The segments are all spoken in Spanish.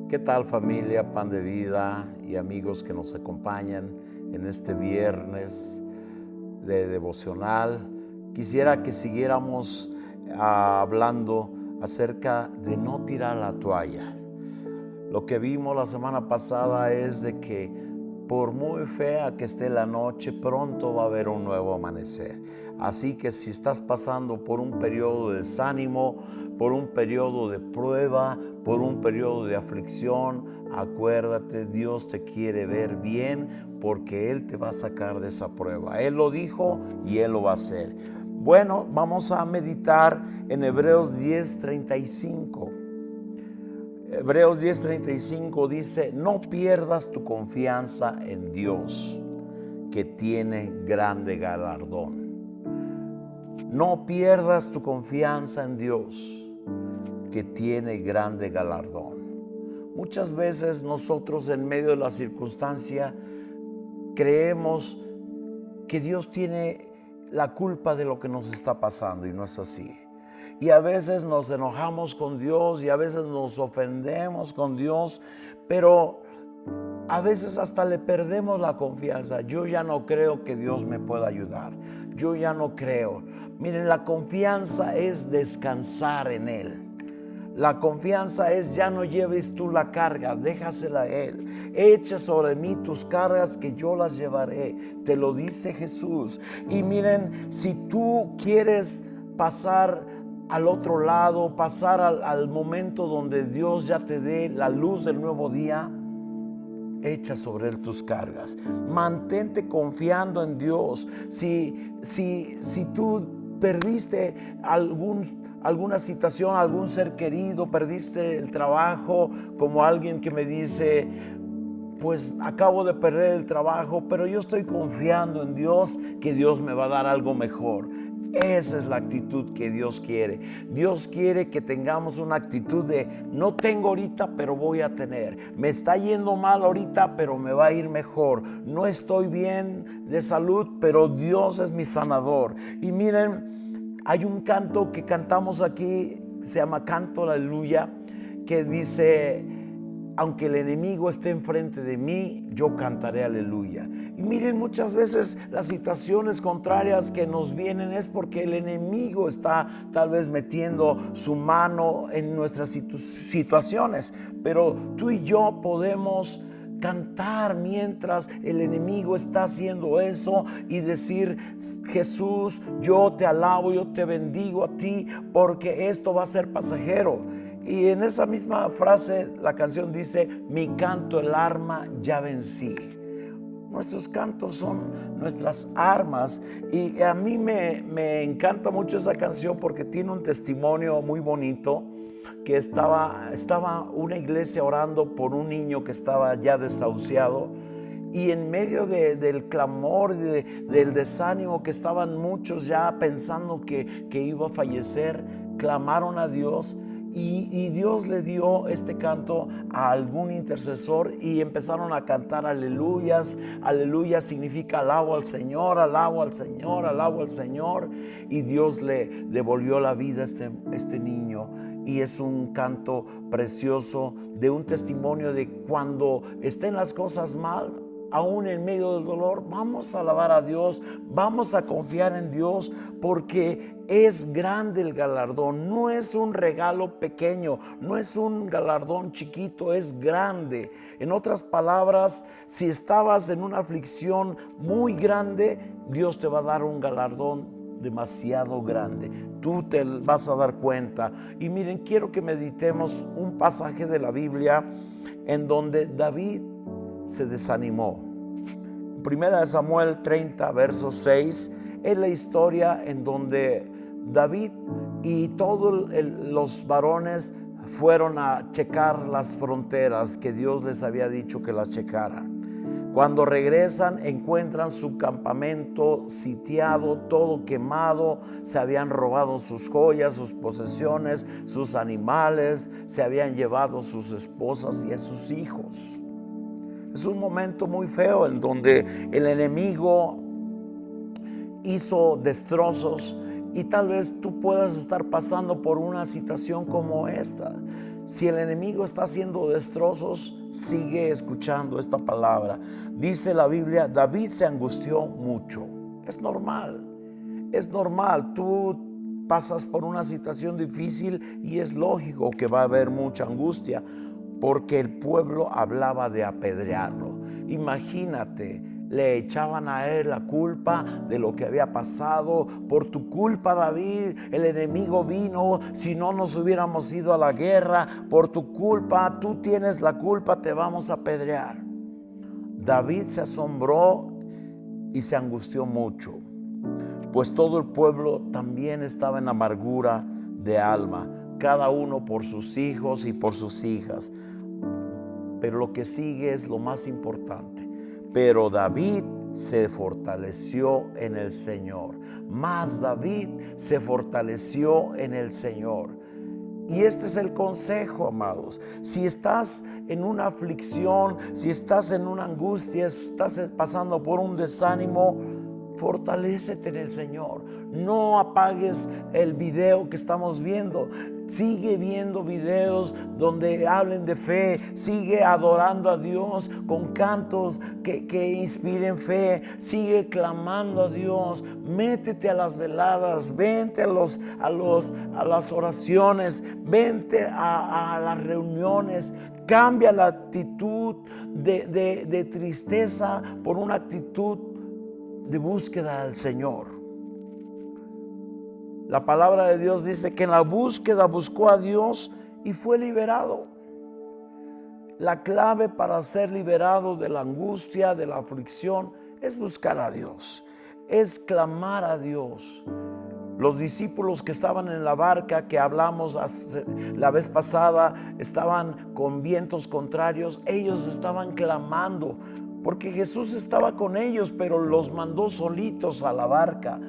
¿Qué tal, familia, Pan de Vida y amigos que nos acompañan en este viernes de devocional? Quisiera que siguiéramos hablando acerca de no tirar la toalla. Lo que vimos la semana pasada es de que por muy fea que esté la noche, pronto va a haber un nuevo amanecer. Así que si estás pasando por un periodo de desánimo, por un periodo de prueba, por un periodo de aflicción, acuérdate, Dios te quiere ver bien porque Él te va a sacar de esa prueba. Él lo dijo y Él lo va a hacer. Bueno, vamos a meditar en Hebreos 10:35. Hebreos 10:35 dice: no pierdas tu confianza en Dios, que tiene grande galardón. No pierdas tu confianza en Dios, que tiene grande galardón. Muchas veces nosotros en medio de la circunstancia creemos que Dios tiene la culpa de lo que nos está pasando y no es así. Y a veces nos enojamos con Dios y a veces nos ofendemos con Dios, pero a veces hasta le perdemos la confianza. Yo ya no creo que Dios me pueda ayudar. Yo ya no creo. Miren, la confianza es descansar en Él. La confianza es: ya no lleves tú la carga, déjasela a Él. Echa sobre mí tus cargas que yo las llevaré. Te lo dice Jesús. Y miren, si tú quieres pasar al otro lado, pasar al momento donde Dios ya te dé la luz del nuevo día, echa sobre Él tus cargas. Mantente confiando en Dios. Si tú perdiste alguna situación, algún ser querido, perdiste el trabajo, como alguien que me dice: pues acabo de perder el trabajo, pero yo estoy confiando en Dios, que Dios me va a dar algo mejor. Esa es la actitud que Dios quiere. Dios quiere que tengamos una actitud de: no tengo ahorita, pero voy a tener. Me está yendo mal ahorita, pero me va a ir mejor. No estoy bien de salud, pero Dios es mi sanador. Y miren, hay un canto que cantamos aquí, se llama Canto Aleluya, que dice: aunque el enemigo esté enfrente de mí, yo cantaré aleluya. Y miren, muchas veces las situaciones contrarias que nos vienen es porque el enemigo está tal vez metiendo su mano en nuestras situaciones. Pero tú y yo podemos cantar mientras el enemigo está haciendo eso y decir: Jesús, yo te alabo, yo te bendigo a ti, porque esto va a ser pasajero. Y en esa misma frase la canción dice: mi canto, el arma, ya vencí. Nuestros cantos son nuestras armas. Y a mí me encanta mucho esa canción porque tiene un testimonio muy bonito. Que estaba una iglesia orando por un niño que estaba ya desahuciado, y en medio del clamor, del desánimo, que estaban muchos ya pensando que iba a fallecer, clamaron a Dios. Y Dios le dio este canto a algún intercesor y empezaron a cantar aleluyas. Aleluya significa alabo al Señor, alabo al Señor, alabo al Señor. Y Dios le devolvió la vida a este niño. Y es un canto precioso de un testimonio de cuando estén las cosas mal, aún en medio del dolor, vamos a alabar a Dios, vamos a confiar en Dios, porque es grande el galardón. No es un regalo pequeño, no es un galardón chiquito, es grande. En otras palabras, si estabas en una aflicción muy grande, Dios te va a dar un galardón demasiado grande. Tú te vas a dar cuenta. Y miren, quiero que meditemos un pasaje de la Biblia en donde David se desanimó. Primera de Samuel 30, verso 6, es la historia en donde David y todos los varones fueron a checar las fronteras que Dios les había dicho que las checaran. Cuando regresan, encuentran su campamento sitiado, todo quemado. Se habían robado sus joyas, sus posesiones, sus animales, se habían llevado sus esposas y a sus hijos. Es un momento muy feo en donde el enemigo hizo destrozos, y tal vez tú puedas estar pasando por una situación como esta. Si el enemigo está haciendo destrozos, sigue escuchando esta palabra. Dice la Biblia, David se angustió mucho. Es normal, es normal. Tú pasas por una situación difícil y es lógico que va a haber mucha angustia, porque el pueblo hablaba de apedrearlo. Imagínate, le echaban a él la culpa de lo que había pasado. Por tu culpa, David, el enemigo vino. Si no nos hubiéramos ido a la guerra, por tu culpa, tú tienes la culpa, te vamos a apedrear. David se asombró y se angustió mucho, pues todo el pueblo también estaba en amargura de alma, cada uno por sus hijos y por sus hijas. Pero lo que sigue es lo más importante. Pero David se fortaleció en el Señor. Más David se fortaleció en el Señor. Y este es el consejo, amados. Si estás en una aflicción, si estás en una angustia, estás pasando por un desánimo, fortalécete en el Señor. No apagues el video que estamos viendo. Sigue viendo videos donde hablen de fe. Sigue adorando a Dios con cantos que inspiren fe. Sigue clamando a Dios. Métete a las veladas. Vente a las oraciones. Vente a las reuniones. Cambia la actitud de tristeza por una actitud de búsqueda al Señor. La palabra de Dios dice que en la búsqueda buscó a Dios y fue liberado. La clave para ser liberado de la angustia, de la aflicción, es buscar a Dios, es clamar a Dios. Los discípulos que estaban en la barca que hablamos la vez pasada, estaban con vientos contrarios. Ellos estaban clamando porque Jesús estaba con ellos, pero los mandó solitos a la barca.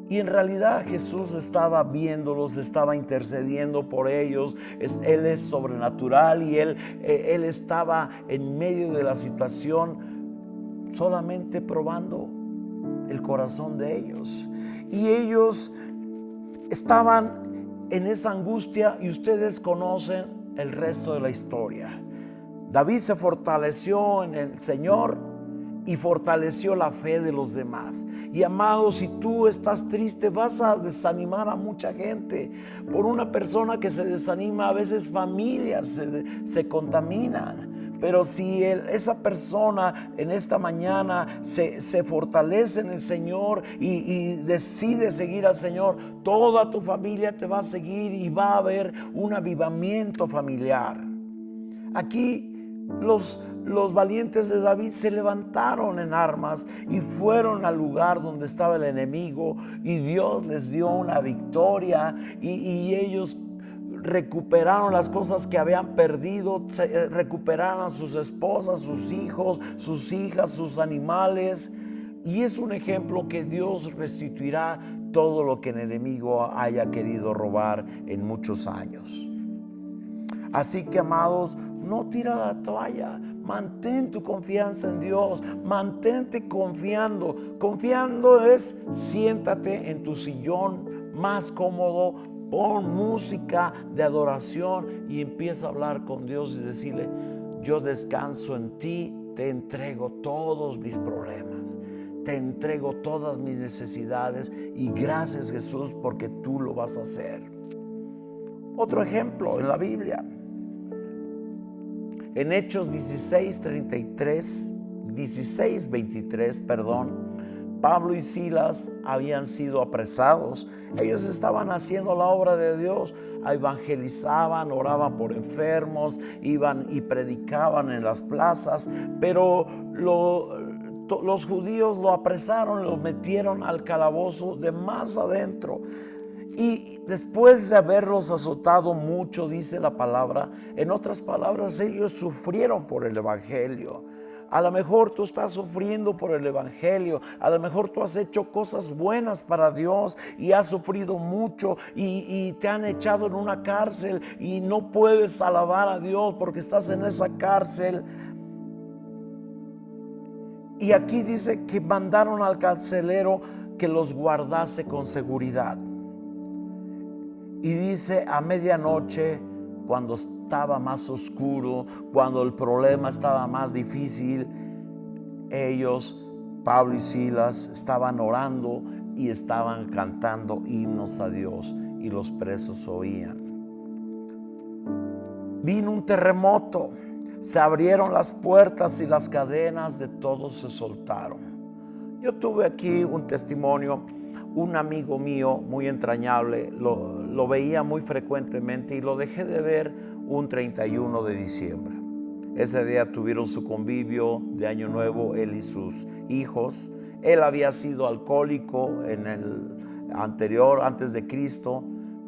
Y en realidad Jesús estaba viéndolos, estaba intercediendo por ellos. Él es sobrenatural y Él estaba en medio de la situación, solamente probando el corazón de ellos. Y ellos estaban en esa angustia, y ustedes conocen el resto de la historia. David se fortaleció en el Señor y fortaleció la fe de los demás. Y amados, si tú estás triste, vas a desanimar a mucha gente. Por una persona que se desanima, a veces familias se contaminan. Pero si esa persona en esta mañana se fortalece en el Señor y decide seguir al Señor, toda tu familia te va a seguir y va a haber un avivamiento familiar. Aquí los valientes de David se levantaron en armas y fueron al lugar donde estaba el enemigo, y Dios les dio una victoria, y ellos recuperaron las cosas que habían perdido, recuperaron a sus esposas, sus hijos, sus hijas, sus animales. Y es un ejemplo que Dios restituirá todo lo que el enemigo haya querido robar en muchos años. Así que, amados, no tira la toalla. Mantén tu confianza en Dios. Mantente confiando. Confiando es siéntate en tu sillón más cómodo, pon música de adoración y empieza a hablar con Dios y decirle: yo descanso en ti, te entrego todos mis problemas, te entrego todas mis necesidades, y gracias, Jesús, porque tú lo vas a hacer. Otro ejemplo en la Biblia. En Hechos 16:23, Pablo y Silas habían sido apresados. Ellos estaban haciendo la obra de Dios, evangelizaban, oraban por enfermos, iban y predicaban en las plazas, pero los judíos lo apresaron, lo metieron al calabozo de más adentro. Y después de haberlos azotado mucho, dice la palabra, en otras palabras, ellos sufrieron por el evangelio. A lo mejor tú estás sufriendo por el evangelio. A lo mejor tú has hecho cosas buenas para Dios y has sufrido mucho, y te han echado en una cárcel y no puedes alabar a Dios porque estás en esa cárcel. Y aquí dice que mandaron al carcelero que los guardase con seguridad. Y dice, a medianoche, cuando estaba más oscuro, cuando el problema estaba más difícil, ellos, Pablo y Silas, estaban orando y estaban cantando himnos a Dios, y los presos oían. Vino un terremoto, se abrieron las puertas y las cadenas de todos se soltaron. Yo tuve aquí un testimonio, un amigo mío muy entrañable, lo veía muy frecuentemente y lo dejé de ver un 31 de diciembre. Ese día tuvieron su convivio de Año Nuevo, él y sus hijos. Él había sido alcohólico en el anterior, antes de Cristo,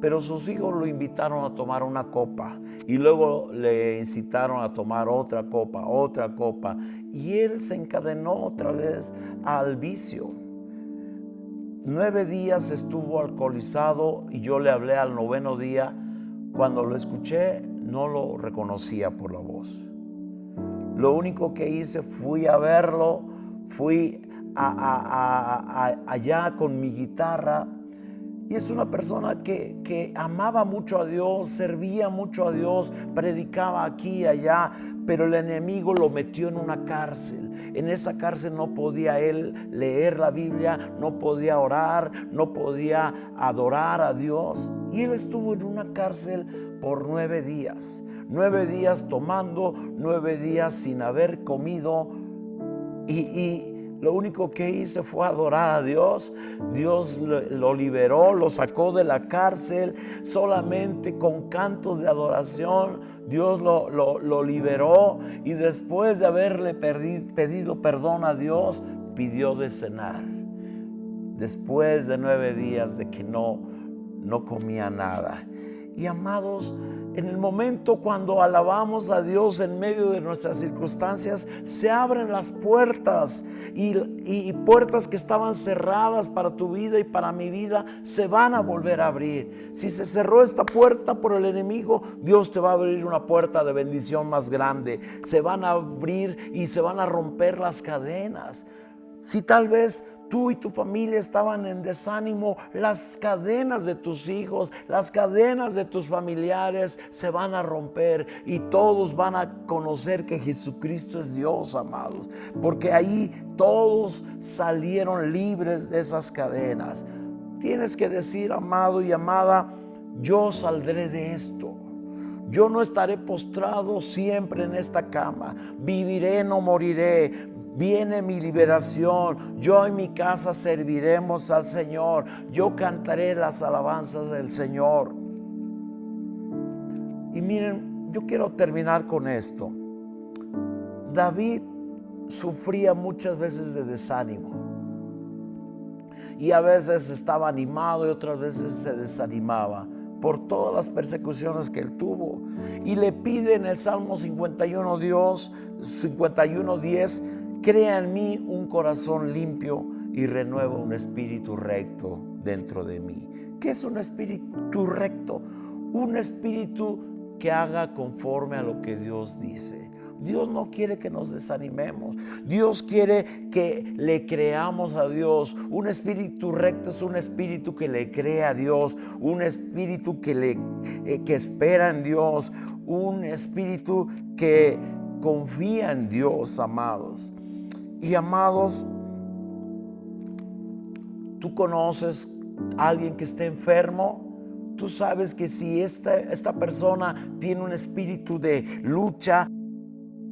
pero sus hijos lo invitaron a tomar una copa y luego le incitaron a tomar otra copa, y él se encadenó otra vez al vicio. 9 días estuvo alcoholizado y yo le hablé al 9º día. Cuando lo escuché, no lo reconocía por la voz. Lo único que hice, fui a verlo, fui allá con mi guitarra. Y es una persona que amaba mucho a Dios, servía mucho a Dios, predicaba aquí y allá, pero el enemigo lo metió en una cárcel. En esa cárcel no podía él leer la Biblia, no podía orar, no podía adorar a Dios. Y él estuvo en una cárcel por 9 días. 9 días tomando, 9 días sin haber comido, y lo único que hice fue adorar a Dios. Dios lo liberó, lo sacó de la cárcel solamente con cantos de adoración. Dios lo liberó, y después de haberle pedido perdón a Dios, pidió de cenar. Después de 9 días de que no comía nada. Y amados, en el momento cuando alabamos a Dios en medio de nuestras circunstancias, se abren las puertas, y puertas que estaban cerradas para tu vida y para mi vida se van a volver a abrir. Si se cerró esta puerta por el enemigo, Dios te va a abrir una puerta de bendición más grande. Se van a abrir y se van a romper las cadenas. Si tal vez tú y tu familia estaban en desánimo, las cadenas de tus hijos, las cadenas de tus familiares se van a romper, y todos van a conocer que Jesucristo es Dios, amados, porque ahí todos salieron libres de esas cadenas. Tienes que decir, amado y amada, yo saldré de esto. Yo no estaré postrado siempre en esta cama. Viviré, no moriré. Viene mi liberación. Yo en mi casa serviremos al Señor. Yo cantaré las alabanzas del Señor. Y miren, yo quiero terminar con esto. David sufría muchas veces de desánimo. Y a veces estaba animado y otras veces se desanimaba por todas las persecuciones que él tuvo. Y le pide en el Salmo 51:10, crea en mí un corazón limpio y renueva un espíritu recto dentro de mí. ¿Qué es un espíritu recto? Un espíritu que haga conforme a lo que Dios dice. Dios no quiere que nos desanimemos. Dios quiere que le creamos a Dios. Un espíritu recto es un espíritu que le cree a Dios, un espíritu que espera en Dios, un espíritu que confía en Dios, amados. Y amados, tú conoces a alguien que esté enfermo. Tú sabes que si esta persona tiene un espíritu de lucha,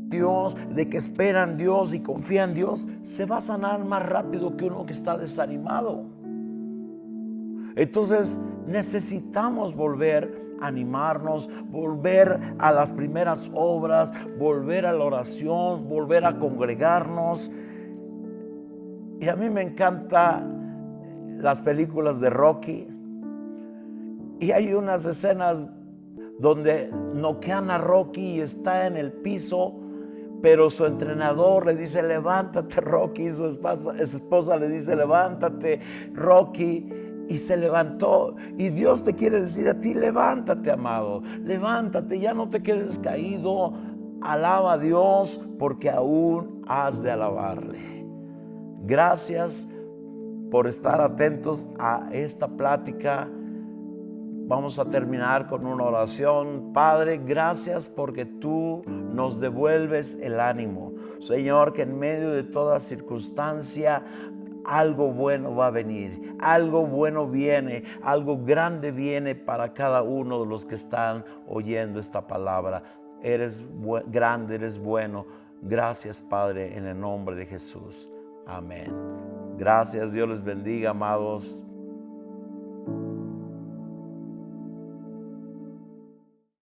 Dios, de que espera en Dios y confía en Dios, se va a sanar más rápido que uno que está desanimado. Entonces necesitamos volver a animarnos, volver a las primeras obras, volver a la oración, volver a congregarnos. Y a mí me encantan las películas de Rocky, y hay unas escenas donde noquean a Rocky y está en el piso, pero su entrenador le dice, levántate, Rocky. Su esposa le dice, levántate, Rocky. Y se levantó. Y Dios te quiere decir a ti, levántate, amado, levántate, ya no te quedes caído. Alaba a Dios, porque aún has de alabarle. Gracias por estar atentos a esta plática. Vamos a terminar con una oración. Padre, gracias porque tú nos devuelves el ánimo. Señor, que en medio de toda circunstancia algo bueno va a venir, algo bueno viene, algo grande viene para cada uno de los que están oyendo esta palabra. Eres grande, eres bueno. Gracias, Padre, en el nombre de Jesús. Amén. Gracias, Dios les bendiga, amados.